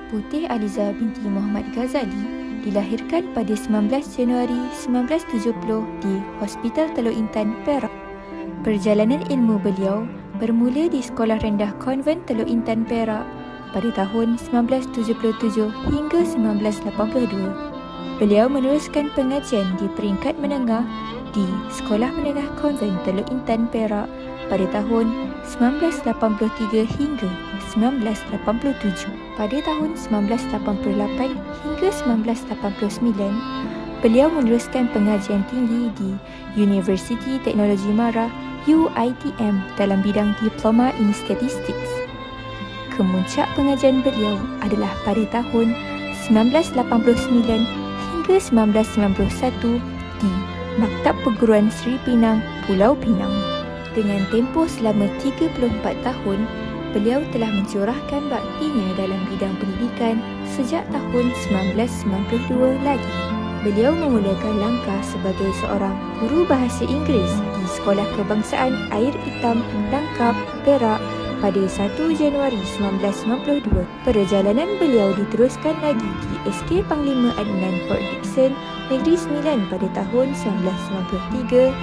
Putih Aliza binti Muhammad Ghazali dilahirkan pada 19 Januari 1970 di Hospital Teluk Intan, Perak. Perjalanan ilmu beliau bermula di Sekolah Rendah Konvent Teluk Intan, Perak pada tahun 1977 hingga 1982. Beliau meneruskan pengajian di peringkat menengah di Sekolah Menengah Konvent Teluk Intan, Perak pada tahun 1983 hingga 1987. Pada tahun 1988 hingga 1989, beliau meneruskan pengajian tinggi di Universiti Teknologi Mara UiTM dalam bidang Diploma in Statistics. Kemuncak pengajian beliau adalah pada tahun 1989 hingga 1991 di Maktab Perguruan Seri Pinang, Pulau Pinang. Dengan tempoh selama 34 tahun, beliau telah mencurahkan baktinya dalam bidang pendidikan sejak tahun 1992 lagi. Beliau memulakan langkah sebagai seorang guru bahasa Inggeris di Sekolah Kebangsaan Air Hitam, Langkap, Perak pada 1 Januari 1992. Perjalanan beliau diteruskan lagi di SK Panglima Adnan Port Dickson, Negeri Sembilan pada tahun 1993,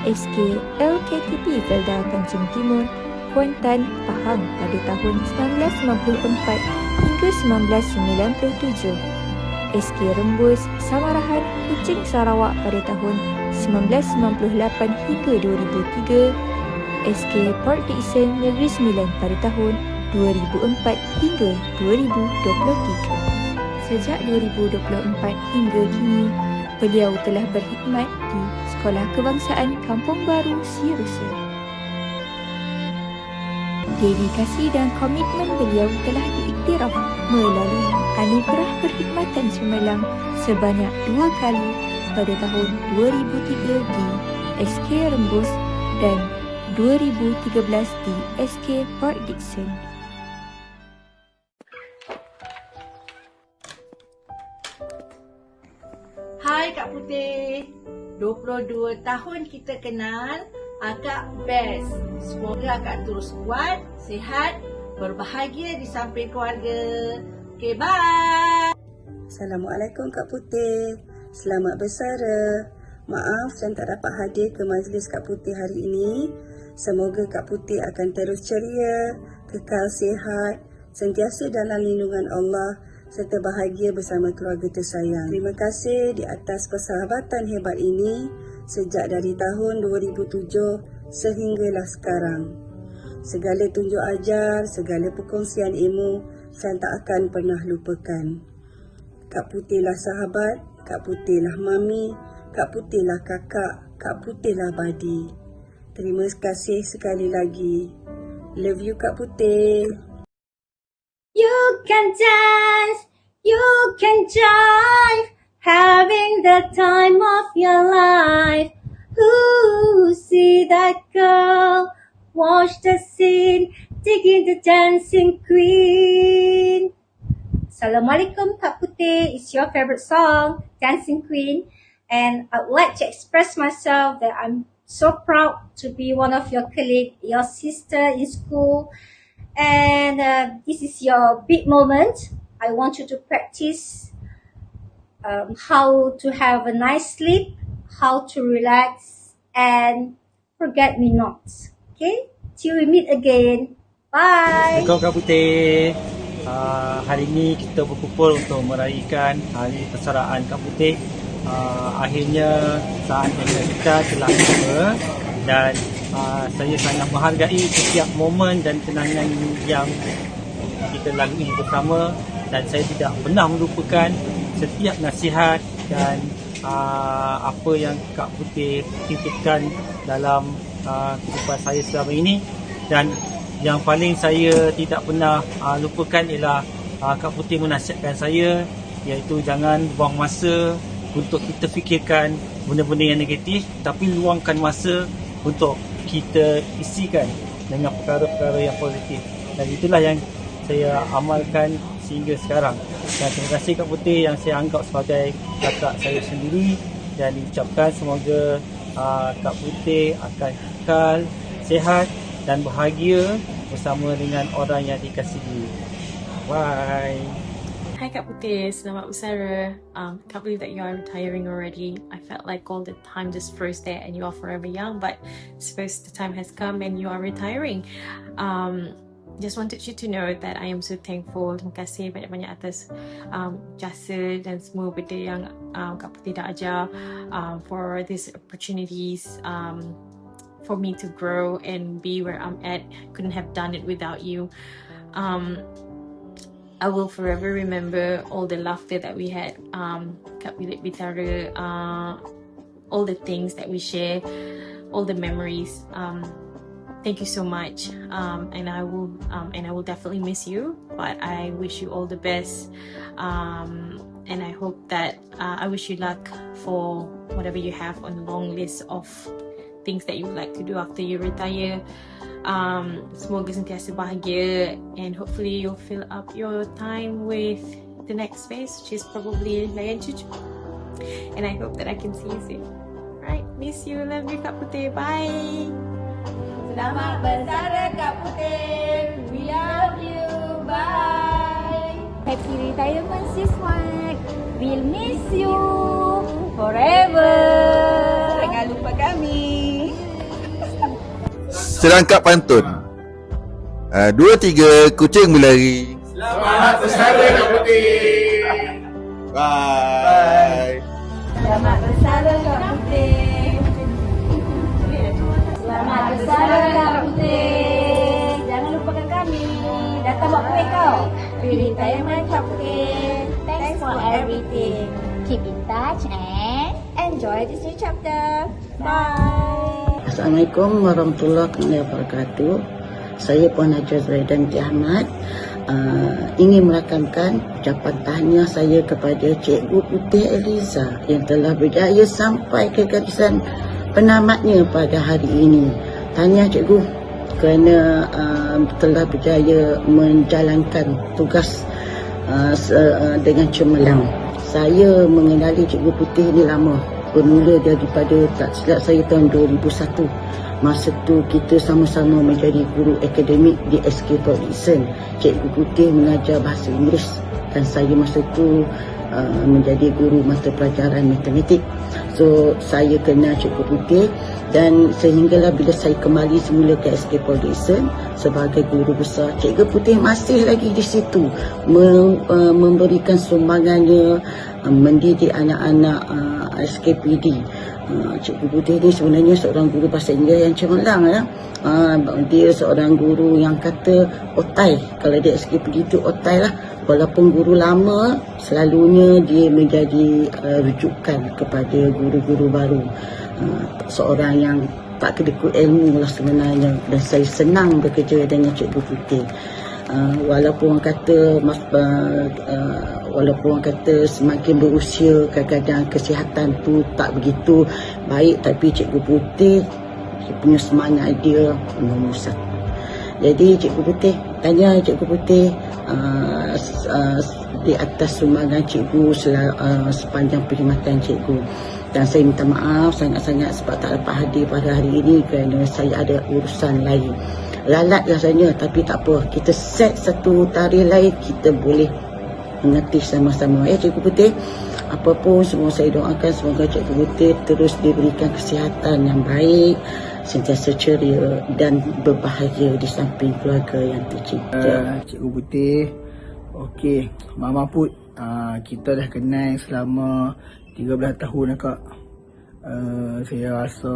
SK LKTP Felda Kancing Timur, Kuantan, Pahang pada tahun 1994 hingga 1997, SK Rembus, Samarahan, Kuching, Sarawak pada tahun 1998 hingga 2003, SK Port Dickson, Negeri Sembilan pada tahun 2004 hingga 2023. Sejak 2024 hingga kini, beliau telah berkhidmat di Sekolah Kebangsaan Kampung Baru, Sirusa. Dedikasi dan komitmen beliau telah diiktiraf melalui anugerah perkhidmatan cemerlang sebanyak 2 kali pada tahun 2003 di SK Rembus dan 2013 di SK Port Dickson. Hai Kak Putih, 22 tahun kita kenal, Akak best. Semoga Akak terus kuat, sihat, berbahagia di samping keluarga. Okay, bye. Assalamualaikum Kak Putih. Selamat bersara. Maaf saya tak dapat hadir ke majlis Kak Putih hari ini. Semoga Kak Putih akan terus ceria, kekal sihat, sentiasa dalam lindungan Allah serta bahagia bersama keluarga tersayang. Terima kasih di atas persahabatan hebat ini sejak dari tahun 2007 sehinggalah sekarang. Segala tunjuk ajar, segala perkongsian ilmu saya tak akan pernah lupakan. Kak Putihlah sahabat, Kak Putihlah mami, Kak Putihlah kakak, Kak Putihlah badi. Terima kasih sekali lagi. Love you Kak Putih. You can dance, you can jive, having the time of your life. Ooh, see that girl, watch the scene, digging the dancing queen. Assalamualaikum Kak Putih, it's your favorite song, Dancing Queen. And I would like to express myself that I'm so proud to be one of your colleagues, your sister in school. And this is your big moment. I want you to practice how to have a nice sleep, how to relax, and forget me not. Okay? Till we meet again. Bye. Assalamualaikum Kak Putih. Hari ini kita berkumpul untuk meraihkan hari persaraan Kak Putih. Akhirnya saatnya kita telah tiba dan saya sangat menghargai setiap momen dan kenangan yang kita lalui bersama dan saya tidak pernah melupakan setiap nasihat dan apa yang Kak Putih titipkan dalam kehidupan saya selama ini. Dan yang paling saya tidak pernah lupakan ialah Kak Putih menasihatkan saya, iaitu jangan buang masa untuk kita fikirkan benda-benda yang negatif, tapi luangkan masa untuk kita isikan dengan perkara-perkara yang positif. Dan itulah yang saya amalkan sehingga sekarang. Dan terima kasih Kak Putih yang saya anggap sebagai kakak saya sendiri, dan diucapkan semoga Kak Putih akan kekal sihat dan bahagia bersama dengan orang yang dikasihi. Bye. Hi Kak Putih, selamat bersara. Can't believe that you are retiring already. I felt like all the time just froze there and you are forever young, but I suppose the time has come and you are retiring. Just wanted you to know that I am so thankful. Terima kasih banyak-banyak atas jasa dan semua benda yang Kak Putih dah ajar, for these opportunities, for me to grow and be where I'm at. Couldn't have done it without you. I will forever remember all the laughter that we had kat Bilik Bitara, all the things that we share, all the memories. Thank you so much, and I will definitely miss you. But I wish you all the best, and I hope that I wish you luck for whatever you have on the long list of things that you would like to do after you retire. Semoga sentiasa bahagia, and hopefully you'll fill up your time with the next phase, which is probably layan cucu. And I hope that I can see you soon. Right, miss you, love you Kak Putih, bye. Selamat bersara Kak Putih. We love you. Bye. Happy retirement, Sis Mat. We'll miss you forever. Jangan lupa kami. Serangkap pantun. 2, 3, kucing berlari. Selamat bersara Kak Putih. Bye. Selamat bersara Kak Putih. Selamat bersara Kak Putih. Jangan lupakan kami. Datang buat kuih kau. Retirement Kak Putih. Thanks for everything. Keep in touch and enjoy this new chapter. Bye. Assalamualaikum warahmatullahi wabarakatuh. Saya Puan Haja Zaidan Binti Ahmad, ingin merakamkan ucapan tahniah saya kepada Cikgu Putih Eliza yang telah berjaya sampai ke garisan penamatnya pada hari ini. Tahniah Cikgu kerana telah berjaya menjalankan tugas dengan cemerlang. Saya mengenali Cikgu Putih ini lama. Bermula daripada, tak silap saya, tahun 2001. Masa tu kita sama-sama menjadi guru akademik di SK Paul Dixon. Cikgu Putih mengajar bahasa Inggeris dan saya masa tu menjadi guru mata pelajaran matematik. So saya kenal Cikgu Putih, dan sehinggalah bila saya kembali semula ke SK Paul Dixon sebagai guru besar, Cikgu Putih masih lagi di situ memberikan sumbangannya, mendidik anak-anak SKPD. Cikgu Putih ni sebenarnya seorang guru bahasa Inggeris yang cemerlang ya. Dia seorang guru yang kata otai. Kalau dia SKPD itu otai lah. Walaupun guru lama, selalunya dia menjadi rujukan kepada guru-guru baru. Seorang yang tak kedekut ilmu lah sebenarnya, dan saya senang bekerja dengan Cikgu Putih. Walaupun orang kata semakin berusia kadang-kadang kesihatan tu tak begitu baik, tapi Cikgu Putih punya semangat dia nombor 1. Jadi Cikgu Putih, tanya Cikgu Putih di atas sumbangan Cikgu sepanjang perkhidmatan Cikgu. Dan saya minta maaf sangat-sangat sebab tak dapat hadir pada hari ini kerana saya ada urusan lain. Lalat rasanya, tapi tak apa. Kita set satu tarikh lain, kita boleh mengerti sama-sama. Cikgu Putih, apapun semua saya doakan semoga Cikgu Putih terus diberikan kesihatan yang baik, sentiasa ceria dan berbahagia di samping keluarga yang tercinta. Cikgu Putih, okey, Mama Put, kita dah kenal selama 13 tahun dah Kak. Saya rasa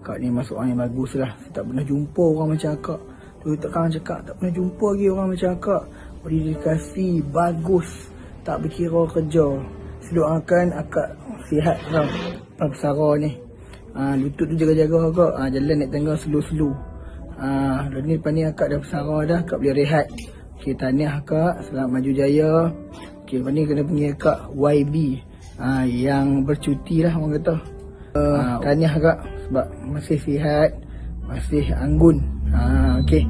Kak ni masuk orang yang bagus lah. Saya tak pernah jumpa orang macam Kak. Tu takkan cakap tak pernah jumpa lagi orang macam Kak. Berdedikasi, bagus, tak berkira kerja. Saya doakan Akak sihat tau. Bersara ni. Lutut tu jaga-jaga Kak. Jalan naik tangga slow-slow. Lepas ni Akak dah bersara dah, Akak boleh rehat. Okey, tahniah Akak, selamat maju jaya. Okey, lepas ni kena panggil Akak YB. Yang bercuti lah orang kata. Tahniah Kak sebab masih sihat, masih anggun. Okey.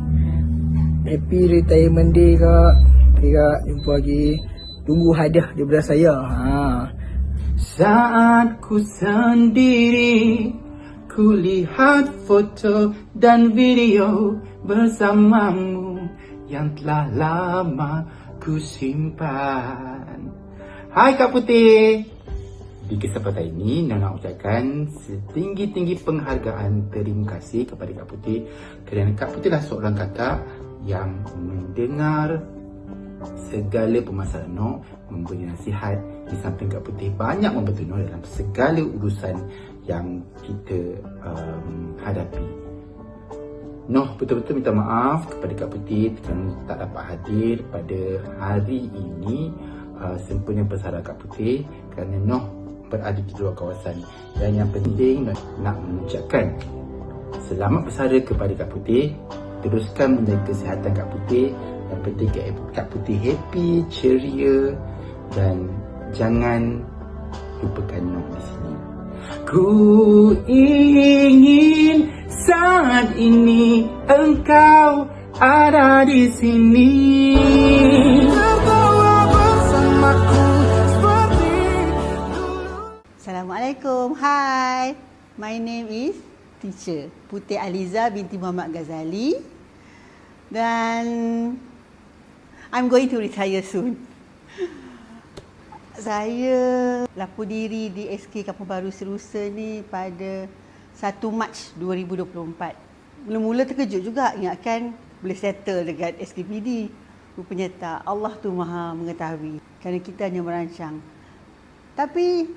Happy retirement day Kak. Okay Kak, jumpa lagi. Tunggu hadiah daripada saya. Saat ku sendiri, ku lihat foto dan video bersamamu yang telah lama ku simpan. Hai Kak Putih. Di kesempatan ini, Nona ucapkan setinggi-tinggi penghargaan terima kasih kepada Kak Putih kerana Kak Putih adalah seorang kakak yang mendengar segala permasalahan Noh, memberi nasihat. Di samping Kak Putih banyak membantu Noh dalam segala urusan yang kita hadapi. Noh betul-betul minta maaf kepada Kak Putih kerana tak dapat hadir pada hari ini sempena bersara Kak Putih kerana Noh berada di luar kawasan. Dan yang penting nak mengucapkan selamat bersara kepada Kak Putih. Teruskan menjaga kesihatan Kak Putih. Yang penting Kak Putih happy, ceria dan jangan lupakan Noh di sini. Ku ingin saat ini engkau ada di sini. Assalamualaikum. Hi. My name is Teacher Putih Aliza binti Muhammad Ghazali. Dan I'm going to retire soon. Saya lapor diri di SK Kampung Baru Serusa ni pada 1 Mac 2024. Mula-mula terkejut juga, ingatkan boleh settle dekat SKPD. Rupanya tak. Allah tu maha mengetahui. Kerana kita hanya merancang. Tapi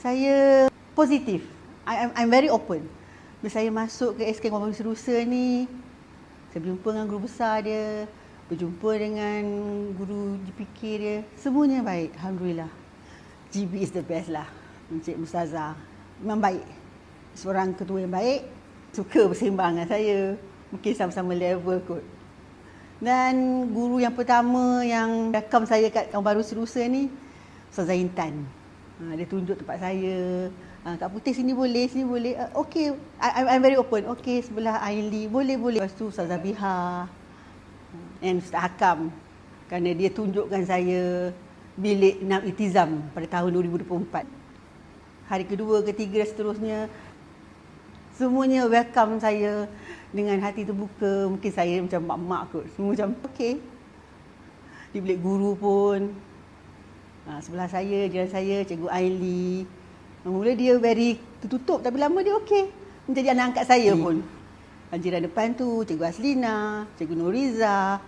saya positif. I'm very open. Bila saya masuk ke SK Kampung Baru Serusa ni, saya berjumpa dengan guru besar dia, berjumpa dengan guru GPK dia. Semuanya baik, alhamdulillah. GB is the best lah. Encik Mustazah memang baik. Seorang ketua yang baik, suka bersembang dengan saya. Mungkin sama-sama level kot. Dan guru yang pertama yang welcome saya kat Kampung Baru Serusa ni, Ustazah Intan. Dia tunjuk tempat saya. Kak Putih sini boleh, sini boleh. Okay, I'm very open. Okay, sebelah Aili, boleh. Lepas tu Ustazah Biha dan Ustaz Hakam. Kerana dia tunjukkan saya bilik Enam Iltizam pada tahun 2024. Hari kedua, ketiga dan seterusnya, semuanya welcome saya dengan hati terbuka. Mungkin saya macam mak-mak kot. Semua macam okay. Di bilik guru pun, sebelah saya, jiran saya, Cikgu Aili. Mula dia very tertutup tapi lama dia okey. Menjadi anak angkat saya pun. Jiran depan tu Cikgu Aslina, Cikgu Nuriza,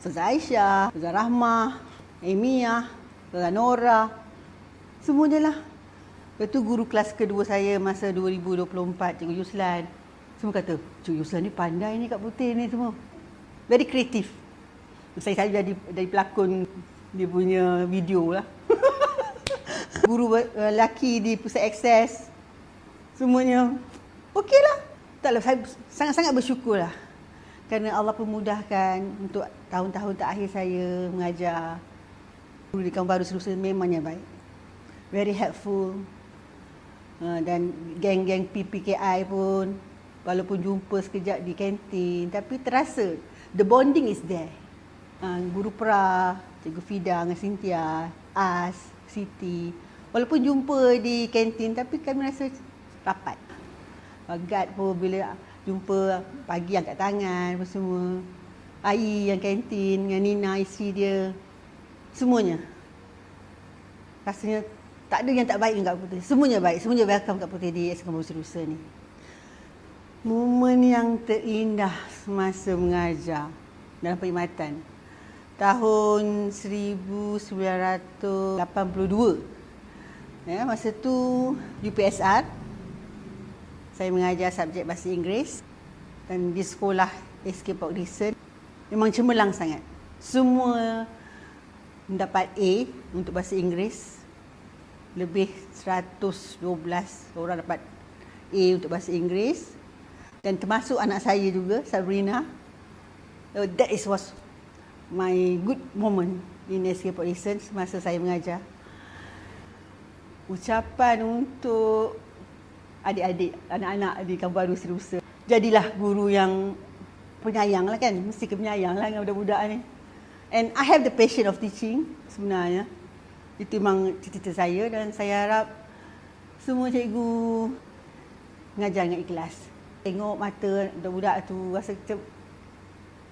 Ustazah Aisyah, Ustazah Rahmah, Emiah, Ustazah Nora. Semuanya lah. Lepas tu guru kelas kedua saya masa 2024, Cikgu Yuslan. Semua kata, Cikgu Yuslan ni pandai ni Kak Putih ni semua. Very kreatif. Saya jadi pelakon dia punya video lah. Guru lelaki di pusat akses, semuanya okey lah. Taklah, saya sangat-sangat bersyukur lah. Kerana Allah pemudahkan untuk tahun-tahun terakhir saya mengajar. Guru di Kampung Baru Serusa memangnya baik. Very helpful. Dan geng-geng PPKI pun, walaupun jumpa sekejap di kantin, tapi terasa the bonding is there. Guru Pra, Cikgu Fida dengan Cynthia, As, Siti, walaupun jumpa di kantin tapi kami rasa rapat. Guard pun bila jumpa pagi angkat tangan apa semua. Ai yang kantin dengan Nina isteri dia. Semuanya. Rasanya tak ada yang tak baik dengan Kak Putih. Semuanya baik. Semuanya welcome Kak Putih di SK Kampung Baru Serusa ni. Momen yang terindah semasa mengajar dalam perkhidmatan. Tahun 1982. Ya, masa tu UPSR. Saya mengajar subjek bahasa Inggeris dan di sekolah SK Port Dickson memang cemerlang sangat. Semua mendapat A untuk bahasa Inggeris. Lebih 112 orang dapat A untuk bahasa Inggeris dan termasuk anak saya juga, Sabrina. So that was my good moment in SK Port Dickson semasa saya mengajar. Ucapan untuk adik-adik, anak-anak di Kampung Baru Serusa. Jadilah guru yang penyayang lah kan. Mesti penyayang lah dengan budak-budak ni. And I have the passion of teaching sebenarnya. Itu memang cita-cita saya dan saya harap semua cikgu mengajar dengan ikhlas. Tengok mata budak-budak tu rasa macam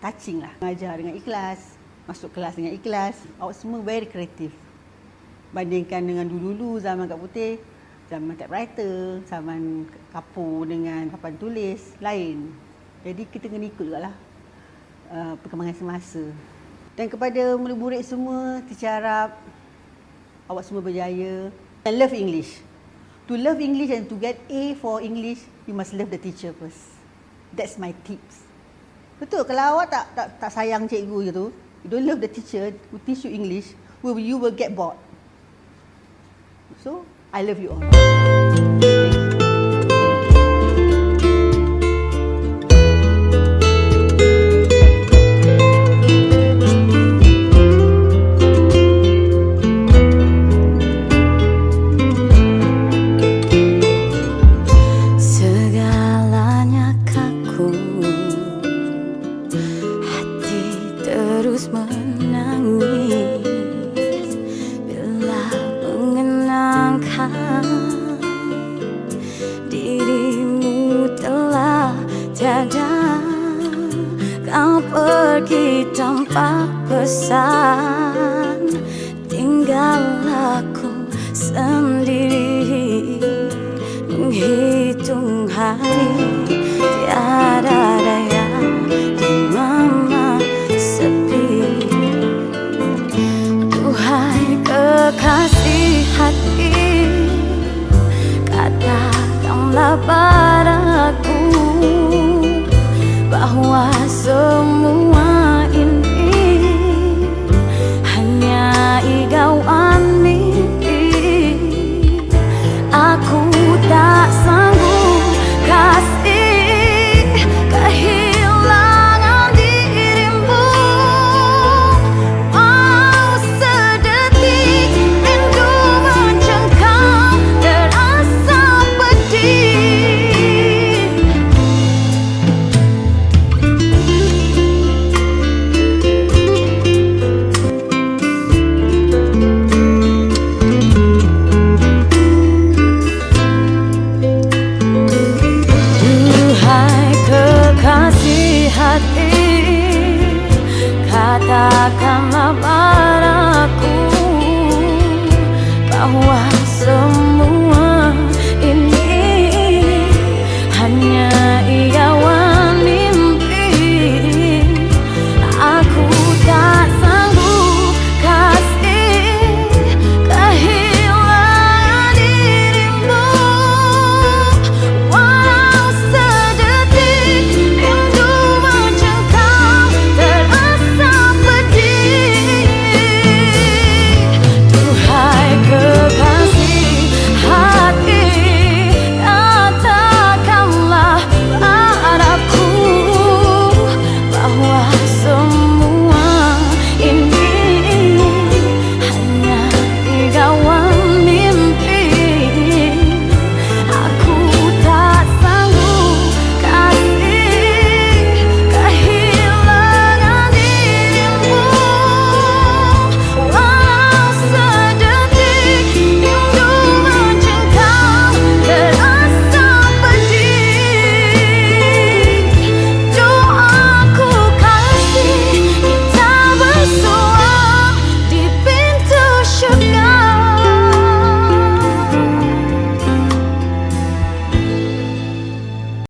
touching lah. Mengajar dengan ikhlas. masuk kelas dengan ikhlas. Awak semua very kreatif. Bandingkan dengan dulu-dulu zaman Kak Putih, zaman typewriter, zaman kapur dengan papan tulis, lain. Jadi kita kena ikut jugalah perkembangan semasa. Dan kepada murid-murid semua, Teacher harap awak semua berjaya. And love English. To love English and to get A for English, you must love the teacher first. That's my tips. Betul, kalau awak tak sayang cikgu je tu, you don't love the teacher who teach you English, you will get bored. So, I love you all. Segalanya kaku, hati terus menangis bila mengenangkan dirimu telah tiada. Kau pergi tanpa pesan, tinggal aku sendiri menghitung hari, tiada daya di mana sepi. Duhai kekasih hati, katakanlah padaku bahwa semua